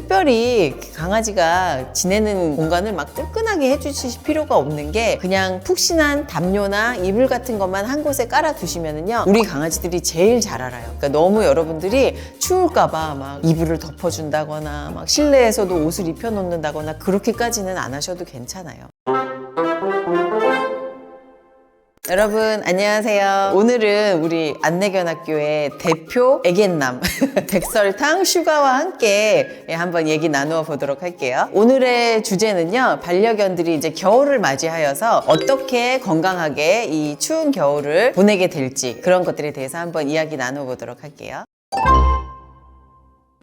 특별히 강아지가 지내는 공간을 막 뜨끈하게 해주실 필요가 없는 게 그냥 푹신한 담요나 이불 같은 것만 한 곳에 깔아 두시면은요 우리 강아지들이 제일 잘 알아요. 그러니까 너무 여러분들이 추울까봐 막 이불을 덮어준다거나 막 실내에서도 옷을 입혀놓는다거나 그렇게까지는 안 하셔도 괜찮아요. 여러분 안녕하세요. 오늘은 우리 안내견학교의 대표 애견남 백설탕 슈가와 함께 한번 얘기 나누어 보도록 할게요. 오늘의 주제는요, 반려견들이 이제 겨울을 맞이하여서 어떻게 건강하게 이 추운 겨울을 보내게 될지 그런 것들에 대해서 한번 이야기 나누어 보도록 할게요.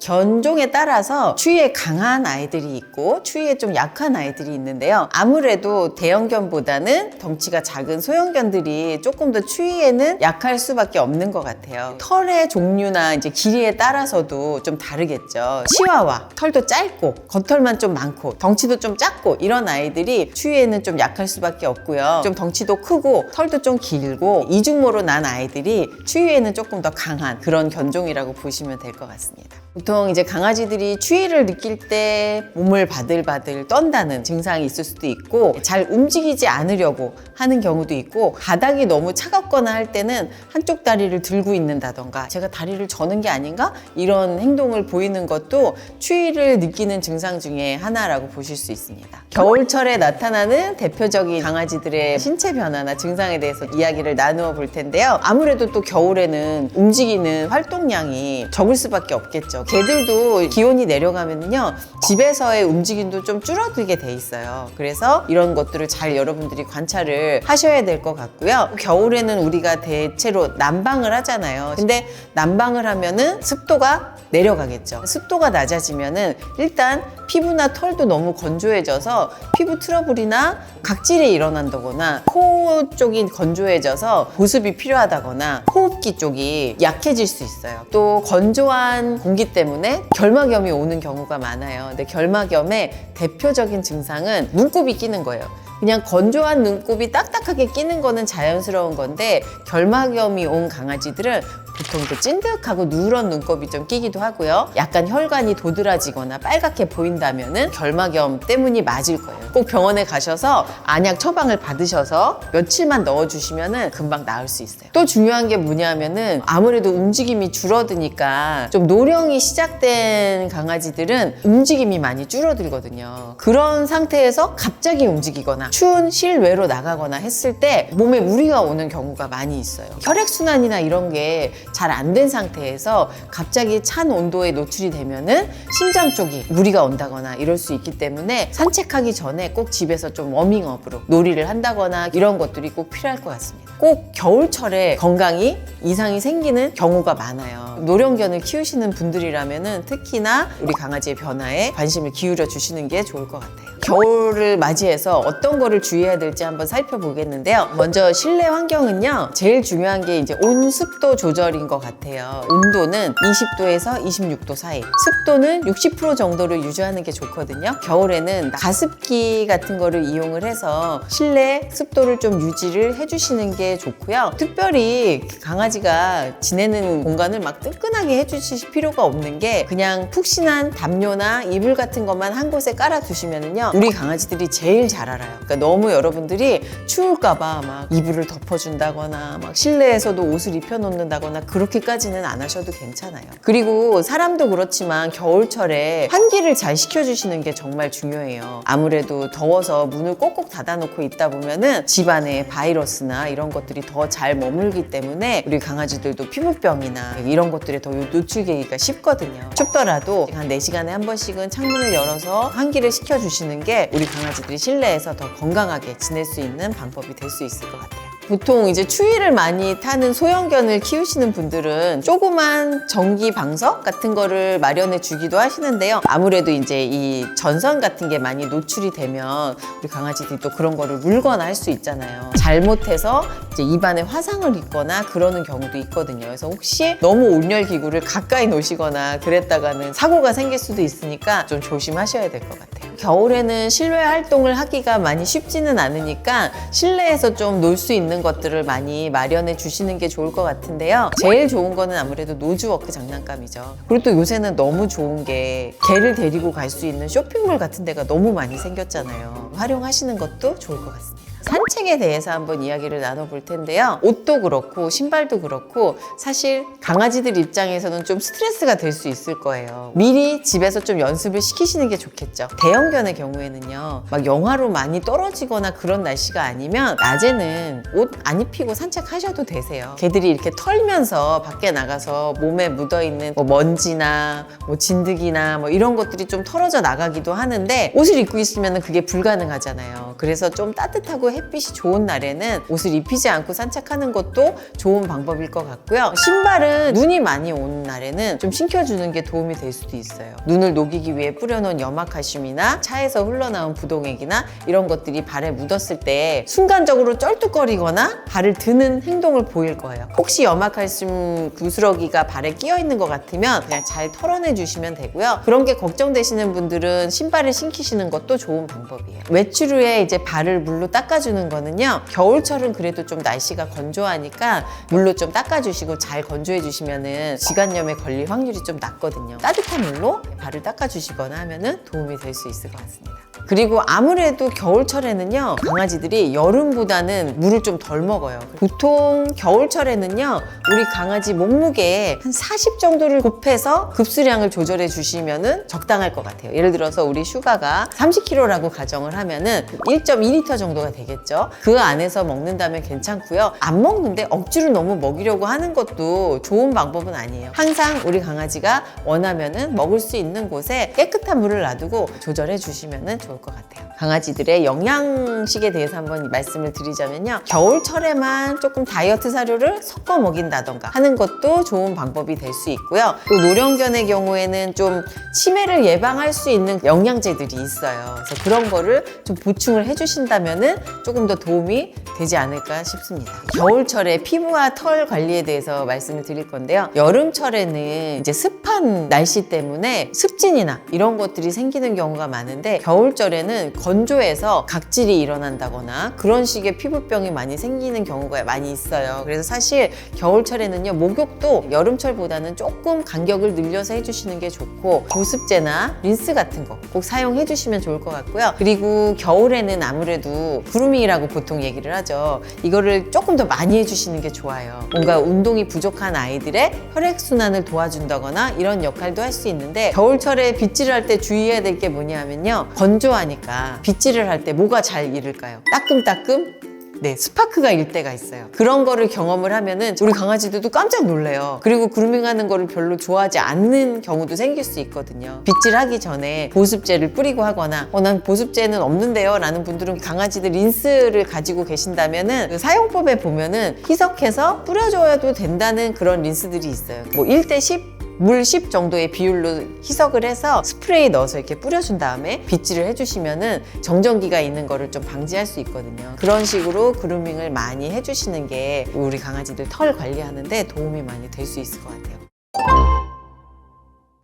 견종에 따라서 추위에 강한 아이들이 있고 추위에 좀 약한 아이들이 있는데요. 아무래도 대형견보다는 덩치가 작은 소형견들이 조금 더 추위에는 약할 수밖에 없는 것 같아요. 털의 종류나 이제 길이에 따라서도 좀 다르겠죠. 치와와 털도 짧고 겉털만 좀 많고 덩치도 좀 작고 이런 아이들이 추위에는 좀 약할 수밖에 없고요. 좀 덩치도 크고 털도 좀 길고 이중모로 난 아이들이 추위에는 조금 더 강한 그런 견종이라고 보시면 될 것 같습니다. 보통 이제 강아지들이 추위를 느낄 때 몸을 바들바들 떤다는 증상이 있을 수도 있고 잘 움직이지 않으려고 하는 경우도 있고 바닥이 너무 차갑거나 할 때는 한쪽 다리를 들고 있는다던가 제가 다리를 저는 게 아닌가? 이런 행동을 보이는 것도 추위를 느끼는 증상 중에 하나라고 보실 수 있습니다. 겨울철에 나타나는 대표적인 강아지들의 신체 변화나 증상에 대해서 이야기를 나누어 볼 텐데요. 아무래도 또 겨울에는 움직이는 활동량이 적을 수밖에 없겠죠. 개들도 기온이 내려가면요 집에서의 움직임도 좀 줄어들게 돼 있어요. 그래서 이런 것들을 잘 여러분들이 관찰을 하셔야 될 것 같고요. 겨울에는 우리가 대체로 난방을 하잖아요. 근데 난방을 하면은 습도가 내려가겠죠. 습도가 낮아지면은 일단 피부나 털도 너무 건조해져서 피부 트러블이나 각질이 일어난다거나 코 쪽이 건조해져서 보습이 필요하다거나 호흡기 쪽이 약해질 수 있어요. 또 건조한 공기 때문에 결막염이 오는 경우가 많아요. 근데 결막염의 대표적인 증상은 눈곱이 끼는 거예요. 그냥 건조한 눈곱이 딱딱하게 끼는 거는 자연스러운 건데 결막염이 온 강아지들은 보통 그 찐득하고 누런 눈곱이 좀 끼기도 하고요. 약간 혈관이 도드라지거나 빨갛게 보인다면은 결막염 때문이 맞을 거예요. 꼭 병원에 가셔서 안약 처방을 받으셔서 며칠만 넣어주시면은 금방 나을 수 있어요. 또 중요한 게 뭐냐면은 아무래도 움직임이 줄어드니까 좀 노령이 시작된 강아지들은 움직임이 많이 줄어들거든요. 그런 상태에서 갑자기 움직이거나 추운 실외로 나가거나 했을 때 몸에 무리가 오는 경우가 많이 있어요. 혈액순환이나 이런 게 잘 안 된 상태에서 갑자기 찬 온도에 노출이 되면은 심장 쪽이 무리가 온다거나 이럴 수 있기 때문에 산책하기 전에 꼭 집에서 좀 워밍업으로 놀이를 한다거나 이런 것들이 꼭 필요할 것 같습니다. 꼭 겨울철에 건강이 이상이 생기는 경우가 많아요. 노령견을 키우시는 분들이라면은 특히나 우리 강아지의 변화에 관심을 기울여 주시는 게 좋을 것 같아요. 겨울을 맞이해서 어떤 거를 주의해야 될지 한번 살펴보겠는데요. 먼저 실내 환경은요, 제일 중요한 게 이제 온습도 조절인 것 같아요. 온도는 20도에서 26도 사이, 습도는 60% 정도를 유지하는 게 좋거든요. 겨울에는 가습기 같은 거를 이용을 해서 실내 습도를 좀 유지를 해주시는 게 좋고요. 특별히 강아지가 지내는 공간을 막 뜨끈하게 해주실 필요가 없는 게 그냥 푹신한 담요나 이불 같은 것만 한 곳에 깔아 두시면은요 우리 강아지들이 제일 잘 알아요. 그러니까 너무 여러분들이 추울까봐 막 이불을 덮어준다거나 막 실내에서도 옷을 입혀놓는다거나 그렇게까지는 안 하셔도 괜찮아요. 그리고 사람도 그렇지만 겨울철에 환기를 잘 시켜주시는 게 정말 중요해요. 아무래도 더워서 문을 꼭꼭 닫아놓고 있다 보면은 집안에 바이러스나 이런 것들이 더 잘 머물기 때문에 우리 강아지들도 피부병이나 이런 것들에 더 노출되기가 쉽거든요. 춥더라도 한 4시간에 한 번씩은 창문을 열어서 환기를 시켜주시는 게 우리 강아지들이 실내에서 더 건강하게 지낼 수 있는 방법이 될 수 있을 것 같아요. 보통 이제 추위를 많이 타는 소형견을 키우시는 분들은 조그만 전기 방석 같은 거를 마련해 주기도 하시는데요. 아무래도 이제 이 전선 같은 게 많이 노출이 되면 우리 강아지들이 또 그런 거를 물거나 할 수 있잖아요. 잘못해서 이제 입안에 화상을 입거나 그러는 경우도 있거든요. 그래서 혹시 너무 온열 기구를 가까이 놓으시거나 그랬다가는 사고가 생길 수도 있으니까 좀 조심하셔야 될 것 같아요. 겨울에는 실외 활동을 하기가 많이 쉽지는 않으니까 실내에서 좀 놀 수 있는 것들을 많이 마련해 주시는 게 좋을 것 같은데요. 제일 좋은 거는 아무래도 노즈워크 장난감이죠. 그리고 또 요새는 너무 좋은 게 개를 데리고 갈 수 있는 쇼핑몰 같은 데가 너무 많이 생겼잖아요. 활용하시는 것도 좋을 것 같습니다. 산책에 대해서 한번 이야기를 나눠볼 텐데요. 옷도 그렇고 신발도 그렇고 사실 강아지들 입장에서는 좀 스트레스가 될 수 있을 거예요. 미리 집에서 좀 연습을 시키시는 게 좋겠죠. 대형견의 경우에는요, 막 영하로 많이 떨어지거나 그런 날씨가 아니면 낮에는 옷 안 입히고 산책하셔도 되세요. 개들이 이렇게 털면서 밖에 나가서 몸에 묻어있는 뭐 먼지나 뭐 진드기나 뭐 이런 것들이 좀 털어져 나가기도 하는데 옷을 입고 있으면 그게 불가능하잖아요. 그래서 좀 따뜻하고 햇빛이 좋은 날에는 옷을 입히지 않고 산책하는 것도 좋은 방법일 것 같고요. 신발은 눈이 많이 오는 날에는 좀 신겨주는 게 도움이 될 수도 있어요. 눈을 녹이기 위해 뿌려놓은 염화칼슘이나 차에서 흘러나온 부동액이나 이런 것들이 발에 묻었을 때 순간적으로 쩔뚝거리거나 발을 드는 행동을 보일 거예요. 혹시 염화칼슘 부스러기가 발에 끼어 있는 것 같으면 그냥 잘 털어내 주시면 되고요. 그런 게 걱정되시는 분들은 신발을 신기시는 것도 좋은 방법이에요. 외출 후에 이제 발을 물로 닦아주는 거는요, 겨울철은 그래도 좀 날씨가 건조하니까 물로 좀 닦아주시고 잘 건조해 주시면은 지간염에 걸릴 확률이 좀 낮거든요. 따뜻한 물로 발을 닦아주시거나 하면은 도움이 될 수 있을 것 같습니다. 그리고 아무래도 겨울철에는요, 강아지들이 여름보다는 물을 좀 덜 먹어요. 보통 겨울철에는요, 우리 강아지 몸무게에 한 40 정도를 곱해서 급수량을 조절해 주시면은 적당할 것 같아요. 예를 들어서 우리 슈가가 30kg라고 가정을 하면은 1.2L 정도가 되겠죠. 그 안에서 먹는다면 괜찮고요. 안 먹는데 억지로 너무 먹이려고 하는 것도 좋은 방법은 아니에요. 항상 우리 강아지가 원하면은 먹을 수 있는 곳에 깨끗한 물을 놔두고 조절해 주시면은 좋을 것 같아요. 강아지들의 영양식에 대해서 한번 말씀을 드리자면요, 겨울철에만 조금 다이어트 사료를 섞어 먹인다던가 하는 것도 좋은 방법이 될 수 있고요. 또 노령견의 경우에는 좀 치매를 예방할 수 있는 영양제들이 있어요. 그래서 그런 거를 좀 보충을 해주신다면은 조금 더 도움이 되지 않을까 싶습니다. 겨울철에 피부와 털 관리에 대해서 말씀을 드릴 건데요. 여름철에는 이제 습한 날씨 때문에 습진이나 이런 것들이 생기는 경우가 많은데, 겨울철에는 건조해서 각질이 일어난다거나 그런 식의 피부병이 많이 생기는 경우가 많이 있어요. 그래서 사실 겨울철에는요, 목욕도 여름철보다는 조금 간격을 늘려서 해주시는 게 좋고, 보습제나 린스 같은 거 꼭 사용해 주시면 좋을 것 같고요. 그리고 겨울에는 아무래도 그루밍이라고 보통 얘기를 하죠. 이거를 조금 더 많이 해주시는 게 좋아요. 뭔가 운동이 부족한 아이들의 혈액순환을 도와준다거나 이런 역할도 할 수 있는데, 겨울철에 빗질을 할 때 주의해야 될 게 뭐냐면요, 건조하니까 빗질을 할 때 뭐가 잘 이를까요? 따끔따끔? 네, 스파크가 일 때가 있어요. 그런 거를 경험을 하면은 우리 강아지들도 깜짝 놀래요. 그리고 그루밍하는 거를 별로 좋아하지 않는 경우도 생길 수 있거든요. 빗질하기 전에 보습제를 뿌리고 하거나 난 보습제는 없는데요 라는 분들은 강아지들 린스를 가지고 계신다면은 그 사용법에 보면은 희석해서 뿌려줘도 된다는 그런 린스들이 있어요. 뭐 1대10 물 10 정도의 비율로 희석을 해서 스프레이 넣어서 이렇게 뿌려준 다음에 빗질을 해주시면은 정전기가 있는 거를 좀 방지할 수 있거든요. 그런 식으로 그루밍을 많이 해주시는 게 우리 강아지들 털 관리하는데 도움이 많이 될 수 있을 것 같아요.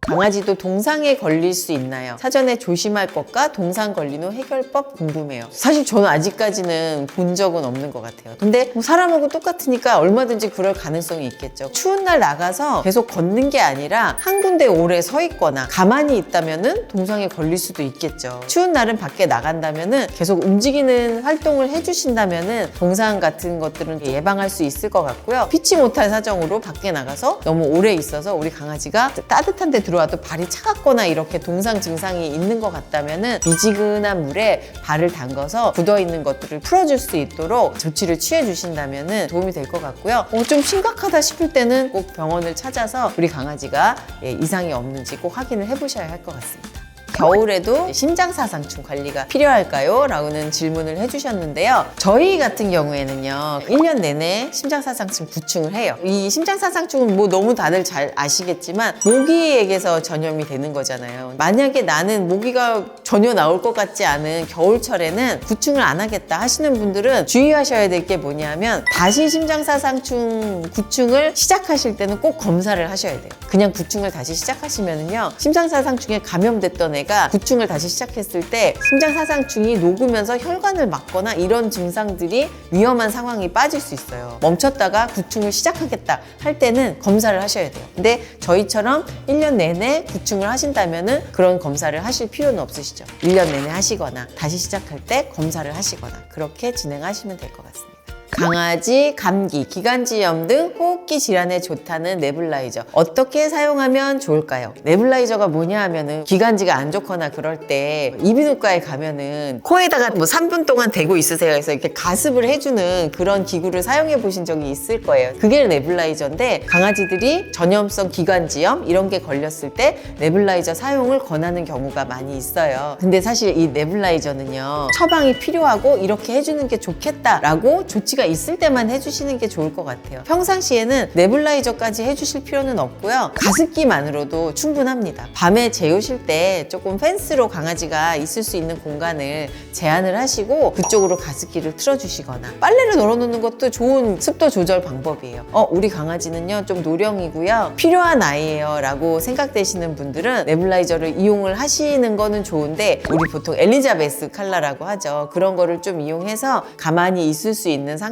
강아지도 동상에 걸릴 수 있나요? 사전에 조심할 것과 동상 걸린 후 해결법 궁금해요. 사실 저는 아직까지는 본 적은 없는 것 같아요. 근데 뭐 사람하고 똑같으니까 얼마든지 그럴 가능성이 있겠죠. 추운 날 나가서 계속 걷는 게 아니라 한 군데 오래 서 있거나 가만히 있다면은 동상에 걸릴 수도 있겠죠. 추운 날은 밖에 나간다면은 계속 움직이는 활동을 해주신다면은 동상 같은 것들은 예방할 수 있을 것 같고요. 피치 못할 사정으로 밖에 나가서 너무 오래 있어서 우리 강아지가 따뜻한 데 들어와도 발이 차갑거나 이렇게 동상 증상이 있는 것 같다면은 미지근한 물에 발을 담가서 굳어있는 것들을 풀어줄 수 있도록 조치를 취해 주신다면은 도움이 될 것 같고요. 좀 심각하다 싶을 때는 꼭 병원을 찾아서 우리 강아지가 이상이 없는지 꼭 확인을 해보셔야 할 것 같습니다. 겨울에도 심장사상충 관리가 필요할까요? 라는 질문을 해주셨는데요. 저희 같은 경우에는요, 1년 내내 심장사상충 구충을 해요. 이 심장사상충은 뭐 너무 다들 잘 아시겠지만 모기에게서 전염이 되는 거잖아요. 만약에 나는 모기가 전혀 나올 것 같지 않은 겨울철에는 구충을 안 하겠다 하시는 분들은 주의하셔야 될 게 뭐냐면, 다시 심장사상충 구충을 시작하실 때는 꼭 검사를 하셔야 돼요. 그냥 구충을 다시 시작하시면은요, 심장사상충에 감염됐던 애가 구충을 다시 시작했을 때 심장사상충이 녹으면서 혈관을 막거나 이런 증상들이 위험한 상황이 빠질 수 있어요. 멈췄다가 구충을 시작하겠다 할 때는 검사를 하셔야 돼요. 근데 저희처럼 1년 내내 구충을 하신다면은 그런 검사를 하실 필요는 없으시죠. 1년 내내 하시거나 다시 시작할 때 검사를 하시거나 그렇게 진행하시면 될 것 같습니다. 강아지, 감기, 기관지염 등 호흡기 질환에 좋다는 네뷸라이저 어떻게 사용하면 좋을까요? 네뷸라이저가 뭐냐 하면은 기관지가 안 좋거나 그럴 때 이비인후과에 가면은 코에다가 뭐 3분 동안 대고 있으세요 해서 이렇게 가습을 해주는 그런 기구를 사용해 보신 적이 있을 거예요. 그게 네뷸라이저인데 강아지들이 전염성 기관지염 이런 게 걸렸을 때 네뷸라이저 사용을 권하는 경우가 많이 있어요. 근데 사실 이 네뷸라이저는요 처방이 필요하고 이렇게 해주는 게 좋겠다라고 조치가 있을 때만 해주시는 게 좋을 것 같아요. 평상시에는 네뷸라이저까지 해주실 필요는 없고요. 가습기만으로도 충분합니다. 밤에 재우실 때 조금 펜스로 강아지가 있을 수 있는 공간을 제한을 하시고 그쪽으로 가습기를 틀어주시거나 빨래를 널어놓는 것도 좋은 습도 조절 방법이에요. 우리 강아지는요 좀 노령이고요. 필요한 아이예요 라고 생각되시는 분들은 네뷸라이저를 이용을 하시는 거는 좋은데 우리 보통 엘리자베스 칼라라고 하죠. 그런 거를 좀 이용해서 가만히 있을 수 있는 상태에서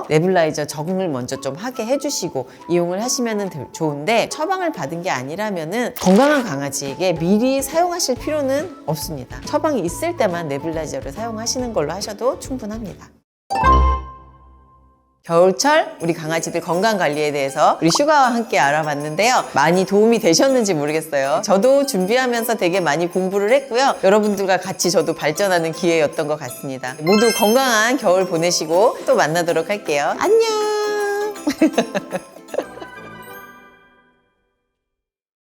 네뷸라이저 적응을 먼저 좀 하게 해주시고 이용을 하시면 좋은데 처방을 받은 게 아니라면은 건강한 강아지에게 미리 사용하실 필요는 없습니다. 처방이 있을 때만 네뷸라이저를 사용하시는 걸로 하셔도 충분합니다. 겨울철 우리 강아지들 건강관리에 대해서 우리 슈가와 함께 알아봤는데요. 많이 도움이 되셨는지 모르겠어요. 저도 준비하면서 되게 많이 공부를 했고요. 여러분들과 같이 저도 발전하는 기회였던 것 같습니다. 모두 건강한 겨울 보내시고 또 만나도록 할게요. 안녕!